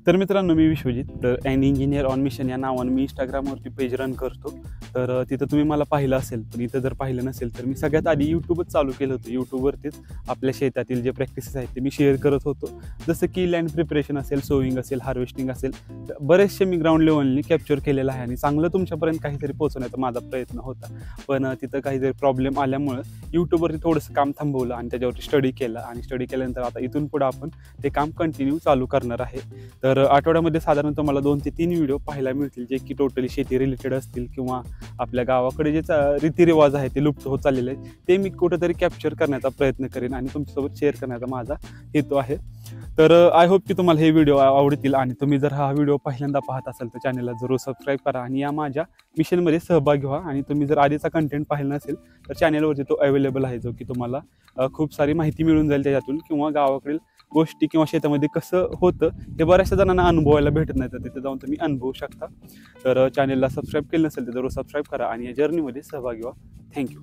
तर मित्रांनो, मी विश्वजित. तर ॲन इंजिनियर ऑन मिशन या नावाने मी इंस्टाग्रामवरती पेज रन करतो. तर तिथं तुम्ही मला पाहिलं असेल, पण इथं जर पाहिलं नसेल तर मी सगळ्यात आधी यूट्यूबच चालू केलं होतं. यूट्यूबवरतीच आपल्या शेतातील जे प्रॅक्टिसेस आहेत ते मी शेअर करत होतो. जसं की लँड प्रिपरेशन असेल, सोईंग असेल, हार्वेस्टिंग असेल, तर बरेचसे मी ग्राउंड लेवलनी कॅप्चर केलेलं आहे आणि चांगलं तुमच्यापर्यंत काहीतरी पोहोचवण्याचा माझा प्रयत्न होता. पण तिथं काहीतरी प्रॉब्लेम आल्यामुळं यूट्यूबवरती थोडंसं काम थांबवलं आणि त्याच्यावरती स्टडी केला आणि स्टडी केल्यानंतर आता इथून पुढं आपण ते काम कंटिन्यू चालू करणार आहे. तर आठवड्यामध्ये साधारणतः मला 2 ते 3 व्हिडिओ पाहायला मिळतील, जे की टोटली शेती रिलेटेड असतील किंवा आपल्या गावाकडे जे रीतिरिवाज आहे ते लुप्त होत चाललेले आहेत, ते मी कुठंतरी कॅप्चर करण्याचा प्रयत्न करेन आणि तुमच्यासोबत शेअर करण्याचा माझा हेतू आहे. तर आय होप की तुम्हाला हे व्हिडिओ आवडतील आणि तुम्ही जर हा व्हिडिओ पहिल्यांदा पाहत असाल तर चॅनलला जरूर सबस्क्राईब करा आणि या माझ्या मिशनमध्ये सहभागी व्हा. आणि तुम्ही जर आधीचा कंटेंट पाहिला नसेल तर चॅनलवरती तो अवेलेबल आहे, जो की तुम्हाला खूप सारी माहिती मिळून जाईल त्याच्यातून, किंवा गावाकडील गोष्टी किंवा शेतामध्ये कसं होतं हे बऱ्याचशा जणांना अनुभवायला भेटत नाही, तर तिथे जाऊन तुम्ही अनुभवू शकता. तर चॅनलला सबस्क्राईब केलं नसेल तर जरूर सबस्क्राईब करा आणि या जर्नीमध्ये सहभागी व्हा. थँक्यू.